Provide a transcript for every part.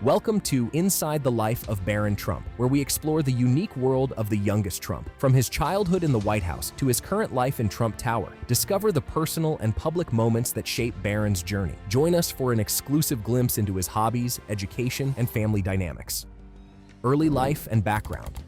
Welcome to Inside the Life of Barron Trump, where we explore the unique world of the youngest Trump. From his childhood in the White House to his current life in Trump Tower, discover the personal and public moments that shape Barron's journey. Join us for an exclusive glimpse into his hobbies, education, and family dynamics. Early life and background.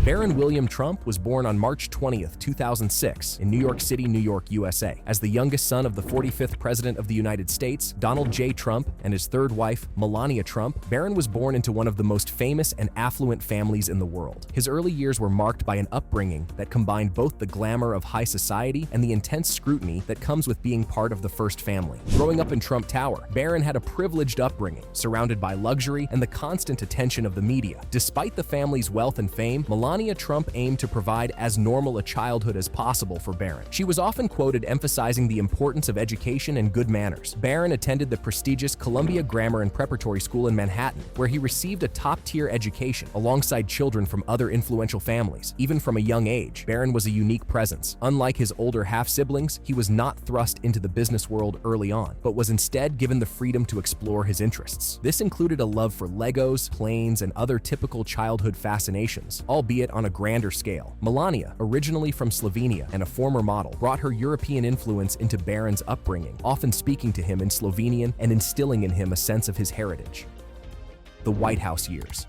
Barron William Trump was born on March 20, 2006, in New York City, New York, USA. As the youngest son of the 45th President of the United States, Donald J. Trump, and his third wife, Melania Trump, Barron was born into one of the most famous and affluent families in the world. His early years were marked by an upbringing that combined both the glamour of high society and the intense scrutiny that comes with being part of the first family. Growing up in Trump Tower, Barron had a privileged upbringing, surrounded by luxury and the constant attention of the media. Despite the family's wealth and fame, Melania Trump aimed to provide as normal a childhood as possible for Barron. She was often quoted emphasizing the importance of education and good manners. Barron attended the prestigious Columbia Grammar and Preparatory School in Manhattan, where he received a top-tier education alongside children from other influential families. Even from a young age, Barron was a unique presence. Unlike his older half-siblings, he was not thrust into the business world early on, but was instead given the freedom to explore his interests. This included a love for Legos, planes, and other typical childhood fascinations, albeit on a grander scale. Melania, originally from Slovenia and a former model, brought her European influence into Barron's upbringing, often speaking to him in Slovenian and instilling in him a sense of his heritage. The White House years.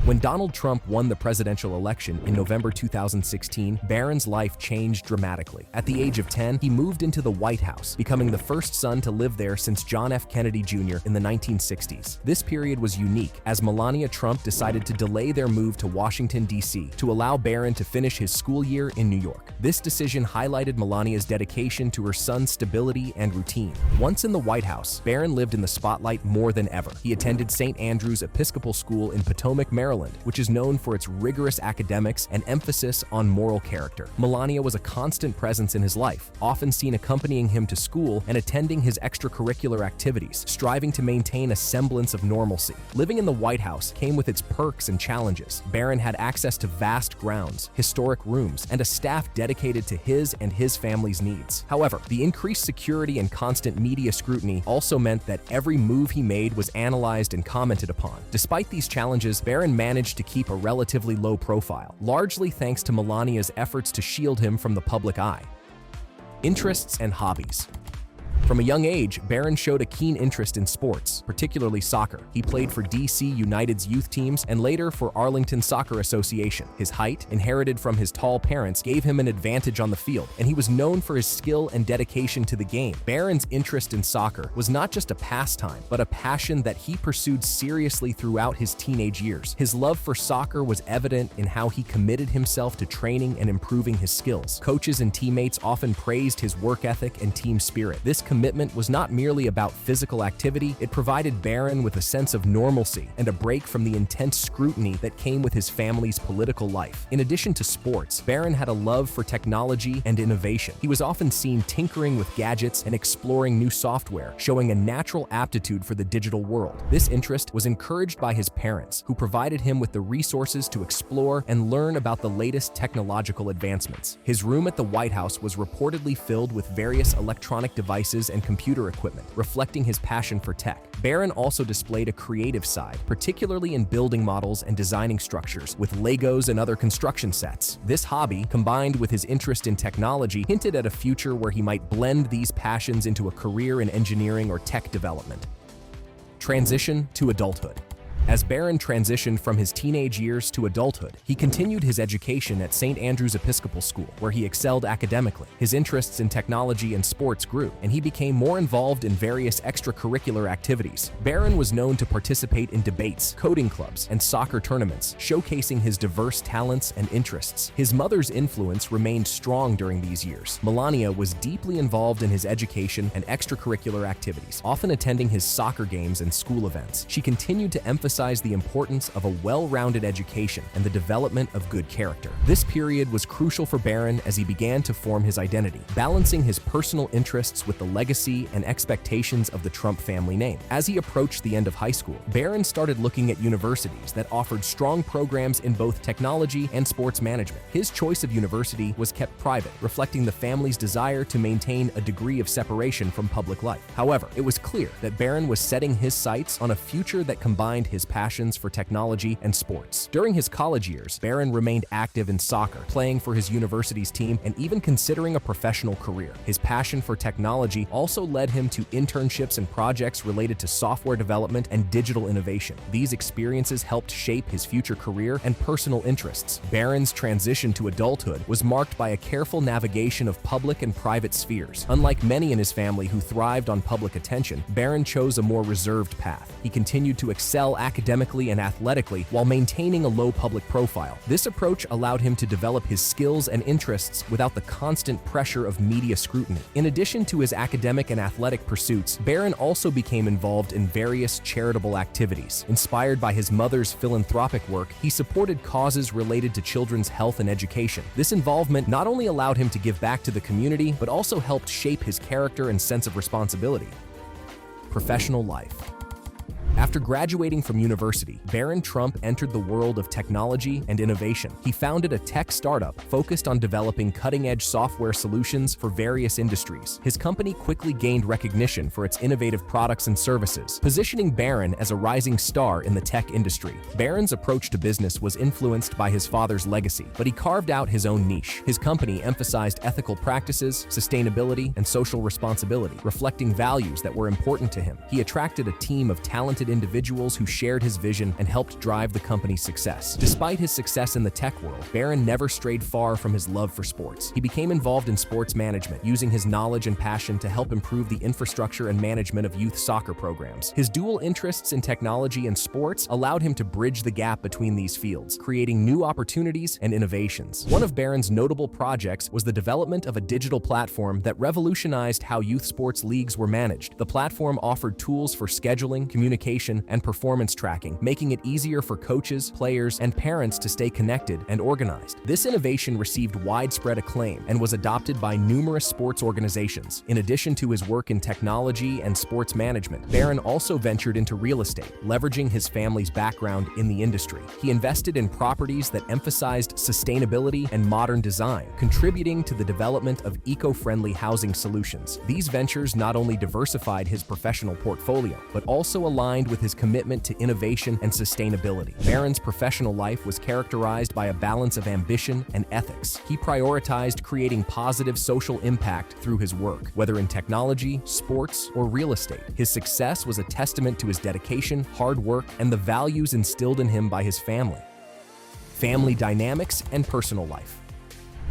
When Donald Trump won the presidential election in November 2016, Barron's life changed dramatically. At the age of 10, he moved into the White House, becoming the first son to live there since John F. Kennedy Jr. in the 1960s. This period was unique, as Melania Trump decided to delay their move to Washington, D.C. to allow Barron to finish his school year in New York. This decision highlighted Melania's dedication to her son's stability and routine. Once in the White House, Barron lived in the spotlight more than ever. He attended St. Andrew's Episcopal School in Potomac, Maryland, which is known for its rigorous academics and emphasis on moral character. Melania was a constant presence in his life, often seen accompanying him to school and attending his extracurricular activities, striving to maintain a semblance of normalcy. Living in the White House came with its perks and challenges. Barron had access to vast grounds, historic rooms, and a staff dedicated to his and his family's needs. However, the increased security and constant media scrutiny also meant that every move he made was analyzed and commented upon. Despite these challenges, Barron managed to keep a relatively low profile, largely thanks to Melania's efforts to shield him from the public eye. Interests and hobbies. From a young age, Barron showed a keen interest in sports, particularly soccer. He played for DC United's youth teams and later for Arlington Soccer Association. His height, inherited from his tall parents, gave him an advantage on the field, and he was known for his skill and dedication to the game. Barron's interest in soccer was not just a pastime, but a passion that he pursued seriously throughout his teenage years. His love for soccer was evident in how he committed himself to training and improving his skills. Coaches and teammates often praised his work ethic and team spirit. This commitment was not merely about physical activity, it provided Barron with a sense of normalcy and a break from the intense scrutiny that came with his family's political life. In addition to sports, Barron had a love for technology and innovation. He was often seen tinkering with gadgets and exploring new software, showing a natural aptitude for the digital world. This interest was encouraged by his parents, who provided him with the resources to explore and learn about the latest technological advancements. His room at the White House was reportedly filled with various electronic devices and computer equipment, reflecting his passion for tech. Barron also displayed a creative side, particularly in building models and designing structures with Legos and other construction sets. This hobby, combined with his interest in technology, hinted at a future where he might blend these passions into a career in engineering or tech development. Transition to adulthood. As Barron transitioned from his teenage years to adulthood, he continued his education at St. Andrew's Episcopal School, where he excelled academically. His interests in technology and sports grew, and he became more involved in various extracurricular activities. Barron was known to participate in debates, coding clubs, and soccer tournaments, showcasing his diverse talents and interests. His mother's influence remained strong during these years. Melania was deeply involved in his education and extracurricular activities, often attending his soccer games and school events. She continued to emphasize emphasized the importance of a well-rounded education and the development of good character. This period was crucial for Barron as he began to form his identity, balancing his personal interests with the legacy and expectations of the Trump family name. As he approached the end of high school, Barron started looking at universities that offered strong programs in both technology and sports management. His choice of university was kept private, reflecting the family's desire to maintain a degree of separation from public life. However, it was clear that Barron was setting his sights on a future that combined his passions for technology and sports. During his college years, Barron remained active in soccer, playing for his university's team and even considering a professional career. His passion for technology also led him to internships and projects related to software development and digital innovation. These experiences helped shape his future career and personal interests. Barron's transition to adulthood was marked by a careful navigation of public and private spheres. Unlike many in his family who thrived on public attention, Barron chose a more reserved path. He continued to excel academically and athletically while maintaining a low public profile. This approach allowed him to develop his skills and interests without the constant pressure of media scrutiny. In addition to his academic and athletic pursuits, Barron also became involved in various charitable activities. Inspired by his mother's philanthropic work, he supported causes related to children's health and education. This involvement not only allowed him to give back to the community, but also helped shape his character and sense of responsibility. Professional life. After graduating from university, Barron Trump entered the world of technology and innovation. He founded a tech startup focused on developing cutting-edge software solutions for various industries. His company quickly gained recognition for its innovative products and services, positioning Barron as a rising star in the tech industry. Barron's approach to business was influenced by his father's legacy, but he carved out his own niche. His company emphasized ethical practices, sustainability, and social responsibility, reflecting values that were important to him. He attracted a team of talented individuals who shared his vision and helped drive the company's success. Despite his success in the tech world, Barron never strayed far from his love for sports. He became involved in sports management, using his knowledge and passion to help improve the infrastructure and management of youth soccer programs. His dual interests in technology and sports allowed him to bridge the gap between these fields, creating new opportunities and innovations. One of Barron's notable projects was the development of a digital platform that revolutionized how youth sports leagues were managed. The platform offered tools for scheduling, communication, and performance tracking, making it easier for coaches, players, and parents to stay connected and organized. This innovation received widespread acclaim and was adopted by numerous sports organizations. In addition to his work in technology and sports management, Barron also ventured into real estate, leveraging his family's background in the industry. He invested in properties that emphasized sustainability and modern design, contributing to the development of eco-friendly housing solutions. These ventures not only diversified his professional portfolio, but also aligned with his commitment to innovation and sustainability. Barron's professional life was characterized by a balance of ambition and ethics. He prioritized creating positive social impact through his work, whether in technology, sports, or real estate. His success was a testament to his dedication, hard work, and the values instilled in him by his family. Family dynamics and personal life.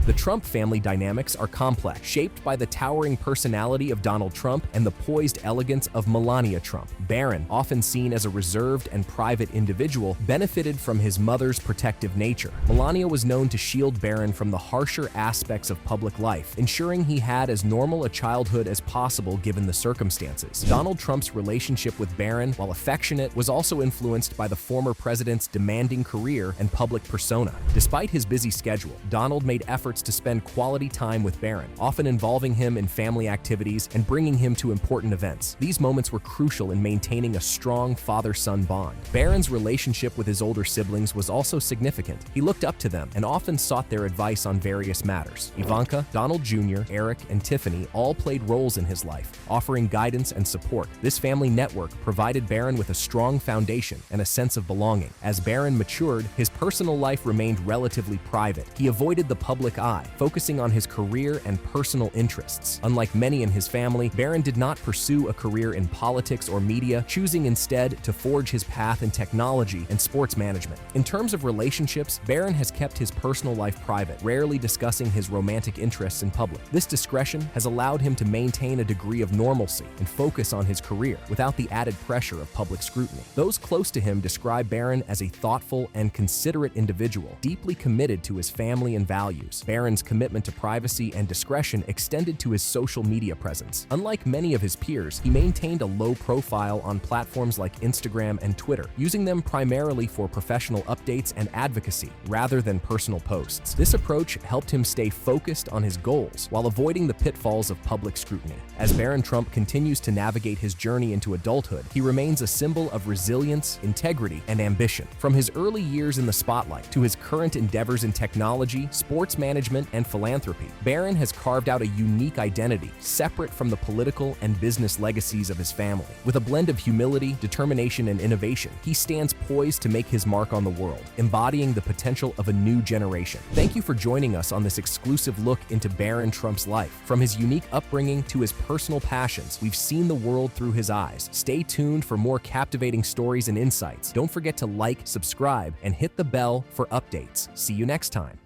The Trump family dynamics are complex, shaped by the towering personality of Donald Trump and the poised elegance of Melania Trump. Barron, often seen as a reserved and private individual, benefited from his mother's protective nature. Melania was known to shield Barron from the harsher aspects of public life, ensuring he had as normal a childhood as possible given the circumstances. Donald Trump's relationship with Barron, while affectionate, was also influenced by the former president's demanding career and public persona. Despite his busy schedule, Donald made efforts to spend quality time with Barron, often involving him in family activities and bringing him to important events. These moments were crucial in maintaining a strong father-son bond. Barron's relationship with his older siblings was also significant. He looked up to them and often sought their advice on various matters. Ivanka, Donald Jr., Eric, and Tiffany all played roles in his life, offering guidance and support. This family network provided Barron with a strong foundation and a sense of belonging. As Barron matured, his personal life remained relatively private. He avoided the public eye, focusing on his career and personal interests. Unlike many in his family, Barron did not pursue a career in politics or media, choosing instead to forge his path in technology and sports management. In terms of relationships, Barron has kept his personal life private, rarely discussing his romantic interests in public. This discretion has allowed him to maintain a degree of normalcy and focus on his career without the added pressure of public scrutiny. Those close to him describe Barron as a thoughtful and considerate individual, deeply committed to his family and values. Barron's commitment to privacy and discretion extended to his social media presence. Unlike many of his peers, he maintained a low profile on platforms like Instagram and Twitter, using them primarily for professional updates and advocacy rather than personal posts. This approach helped him stay focused on his goals while avoiding the pitfalls of public scrutiny. As Barron Trump continues to navigate his journey into adulthood, he remains a symbol of resilience, integrity, and ambition. From his early years in the spotlight to his current endeavors in technology, sports management, and philanthropy, Barron has carved out a unique identity separate from the political and business legacies of his family. With a blend of humility, determination, and innovation, he stands poised to make his mark on the world, embodying the potential of a new generation. Thank you for joining us on this exclusive look into Barron Trump's life. From his unique upbringing to his personal passions, we've seen the world through his eyes. Stay tuned for more captivating stories and insights. Don't forget to like, subscribe, and hit the bell for updates. See you next time.